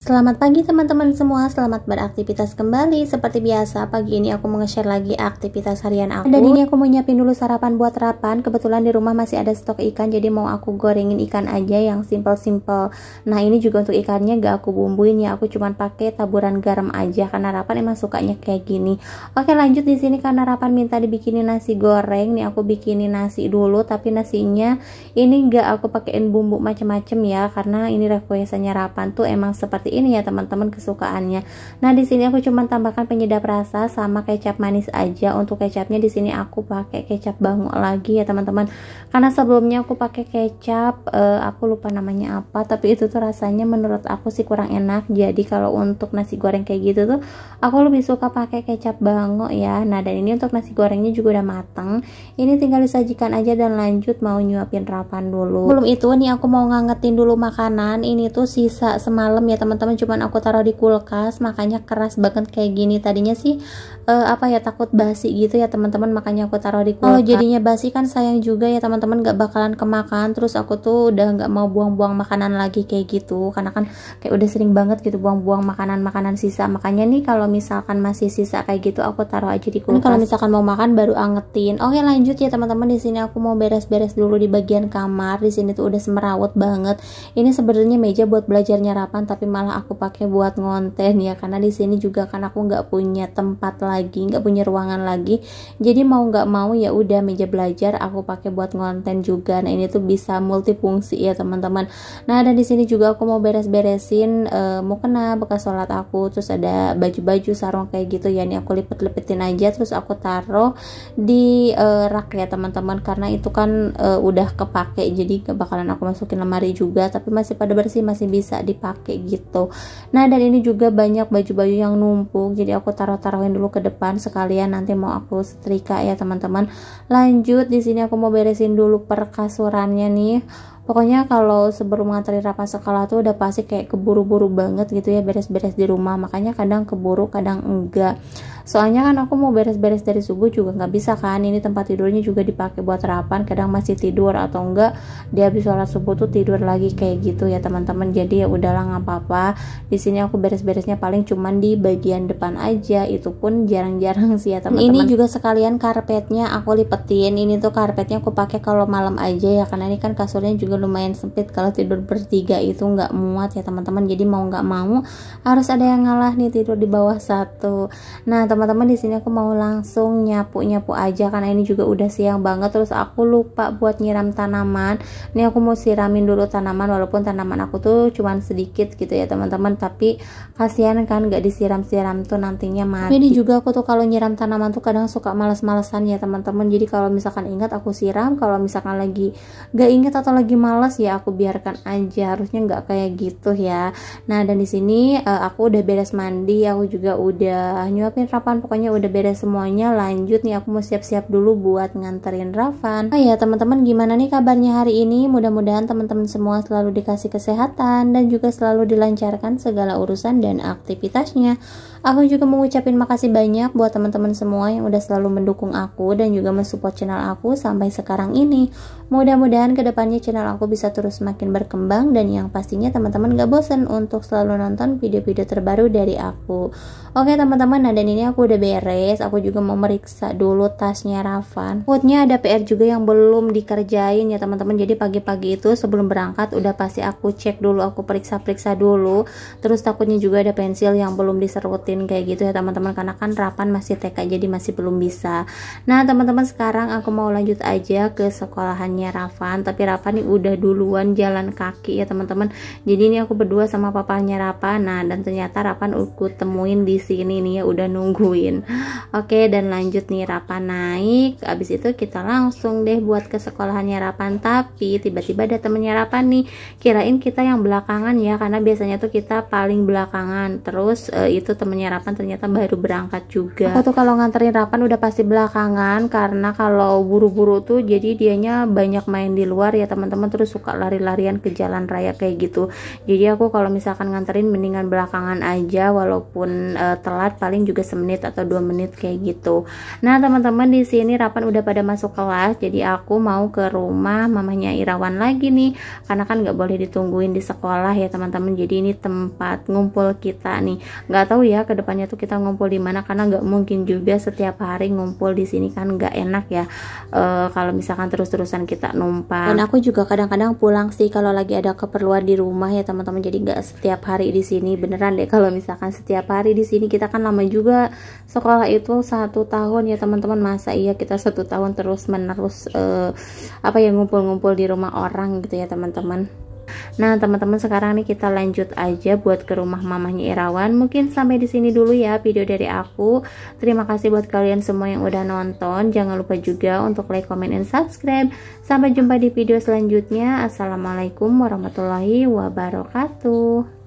Selamat pagi teman-teman semua, selamat beraktivitas kembali. Seperti biasa, pagi ini aku mau nge-share lagi aktivitas harian aku. Dan ini aku mau nyiapin dulu sarapan buat Rapan. Kebetulan di rumah masih ada stok ikan, jadi mau aku gorengin ikan aja yang simple-simple. Nah ini juga untuk ikannya gak aku bumbuin ya, aku cuman pakai taburan garam aja karena Rapan emang sukanya kayak gini. Oke lanjut, di sini karena Rapan minta dibikinin nasi goreng, nih aku bikinin nasi dulu. Tapi nasinya ini gak aku pakein bumbu macem-macem ya, karena ini requestannya Rapan tuh emang seperti ini ya teman-teman, kesukaannya. Nah di sini aku cuma tambahkan penyedap rasa sama kecap manis aja. Untuk kecapnya di sini aku pakai kecap bango lagi ya teman-teman, karena sebelumnya aku pakai kecap aku lupa namanya apa, tapi itu tuh rasanya menurut aku sih kurang enak. Jadi kalau untuk nasi goreng kayak gitu tuh aku lebih suka pakai kecap bango ya. Nah dan ini untuk nasi gorengnya juga udah mateng, ini tinggal disajikan aja dan lanjut mau nyuapin Rapan dulu. Belum itu nih aku mau ngangetin dulu makanan. Ini tuh sisa semalam ya teman-teman, cuman aku taruh di kulkas, makanya keras banget kayak gini. Tadinya sih apa ya, takut basi gitu ya teman-teman, makanya aku taruh di kulkas. Kalau jadinya basi kan sayang juga ya teman-teman, gak bakalan kemakan. Terus aku tuh udah gak mau buang-buang makanan lagi kayak gitu, karena kan kayak udah sering banget gitu buang-buang makanan-makanan sisa. Makanya nih kalau misalkan masih sisa kayak gitu aku taruh aja di kulkas. Kalau misalkan mau makan baru angetin. Oke lanjut ya teman-teman, di sini aku mau beres-beres dulu di bagian kamar. Di sini tuh udah semerawut banget. Ini sebenarnya meja buat belajarnya Rapan, tapi malah aku pakai buat ngonten ya, karena di sini juga kan aku nggak punya tempat lagi, nggak punya ruangan lagi. Jadi mau nggak mau ya udah meja belajar aku pakai buat ngonten juga. Nah ini tuh bisa multifungsi ya teman-teman. Nah dan di sini juga aku mau beres-beresin mukena bekas sholat aku. Terus ada baju-baju sarung kayak gitu ya, ini aku lipet-lipetin aja, terus aku taruh di rak ya teman-teman, karena itu kan udah kepake, jadi gak bakalan aku masukin lemari juga, tapi masih pada bersih, masih bisa dipakai gitu. Nah dan ini juga banyak baju-baju yang numpuk, jadi aku taruhin dulu ke depan sekalian nanti mau aku setrika ya teman-teman. Lanjut di sini aku mau beresin dulu perkasurannya nih. Pokoknya kalau sebelum nganterin Rapan sekolah tuh udah pasti kayak keburu-buru banget gitu ya beres-beres di rumah, makanya kadang keburu kadang enggak. Soalnya kan aku mau beres-beres dari subuh juga nggak bisa kan, ini tempat tidurnya juga dipakai buat Rapan, kadang masih tidur atau enggak dia habis sholat subuh tuh tidur lagi kayak gitu ya teman-teman. Jadi ya udahlah nggak apa-apa, di sini aku beres-beresnya paling cuman di bagian depan aja, itu pun jarang-jarang sih ya teman-teman. Ini juga sekalian karpetnya aku lipetin. Ini tuh karpetnya aku pakai kalau malam aja ya, karena ini kan kasurnya juga lumayan sempit, kalau tidur bertiga itu nggak muat ya teman-teman. Jadi mau nggak mau harus ada yang ngalah nih tidur di bawah satu. Nah teman-teman di sini aku mau langsung nyapu aja karena ini juga udah siang banget. Terus aku lupa buat nyiram tanaman. Ini aku mau siramin dulu tanaman, walaupun tanaman aku tuh cuman sedikit gitu ya teman-teman, tapi kasihan kan gak disiram-siram tuh nantinya mati. Ini juga aku tuh kalau nyiram tanaman tuh kadang suka males-malesan ya teman-teman. Jadi kalau misalkan ingat aku siram, kalau misalkan lagi gak ingat atau lagi males ya aku biarkan aja, harusnya nggak kayak gitu ya. Nah dan di sini aku udah beres mandi, aku juga udah nyuapin Rapan, pokoknya udah beres semuanya. Lanjut nih aku mau siap-siap dulu buat nganterin Rapan. Oh ya teman-teman, gimana nih kabarnya hari ini? Mudah-mudahan teman-teman semua selalu dikasih kesehatan dan juga selalu dilancarkan segala urusan dan aktivitasnya. Aku juga mau ucapin makasih banyak buat teman-teman semua yang udah selalu mendukung aku dan juga mensupport channel aku sampai sekarang ini. Mudah-mudahan kedepannya channel aku bisa terus semakin berkembang, dan yang pastinya teman-teman gak bosan untuk selalu nonton video-video terbaru dari aku. Oke teman-teman, nah dan ini aku udah beres. Aku juga mau meriksa dulu tasnya Rapan. Takutnya ada PR juga yang belum dikerjain ya teman-teman. Jadi pagi-pagi itu sebelum berangkat udah pasti aku cek dulu, aku periksa-periksa dulu. Terus takutnya juga ada pensil yang belum diserutin kayak gitu ya teman-teman, karena kan Rapan masih TK jadi masih belum bisa. Nah teman-teman, sekarang aku mau lanjut aja ke sekolahannya Rapan. Tapi Rapan nih udah duluan jalan kaki ya teman-teman. Jadi ini aku berdua sama papanya Rapan. Nah dan ternyata Rapan aku temuin di sini nih ya, udah nungguin. Oke dan lanjut nih Rapan naik. Abis itu kita langsung deh buat ke sekolahannya Rapan. Tapi tiba-tiba ada temennya Rapan nih, kirain kita yang belakangan ya, karena biasanya tuh kita paling belakangan. Terus itu temennya mamanya Rapan ternyata baru berangkat juga. Aku tuh kalau nganterin Rapan udah pasti belakangan, karena kalau buru-buru tuh jadi dianya banyak main di luar ya teman-teman, terus suka lari-larian ke jalan raya kayak gitu. Jadi aku kalau misalkan nganterin mendingan belakangan aja, walaupun telat paling juga semenit atau 2 menit kayak gitu. Nah teman-teman, di sini Rapan udah pada masuk kelas, jadi aku mau ke rumah mamanya Irawan lagi nih, karena kan nggak boleh ditungguin di sekolah ya teman-teman. Jadi ini tempat ngumpul kita nih. Nggak tahu ya kedepannya tuh kita ngumpul di mana, karena nggak mungkin juga setiap hari ngumpul di sini, kan nggak enak ya kalau misalkan terus-terusan kita numpang. Dan aku juga kadang-kadang pulang sih kalau lagi ada keperluan di rumah ya teman-teman. Jadi nggak setiap hari di sini, beneran deh. Kalau misalkan setiap hari di sini, kita kan lama juga sekolah itu 1 tahun ya teman-teman. Masa iya kita 1 tahun terus menerus apa ya, ngumpul-ngumpul di rumah orang gitu ya teman-teman. Nah teman-teman, sekarang nih kita lanjut aja buat ke rumah mamanya Irawan. Mungkin sampai di sini dulu ya video dari aku. Terima kasih buat kalian semua yang udah nonton. Jangan lupa juga untuk like, comment, and subscribe. Sampai jumpa di video selanjutnya. Assalamualaikum warahmatullahi wabarakatuh.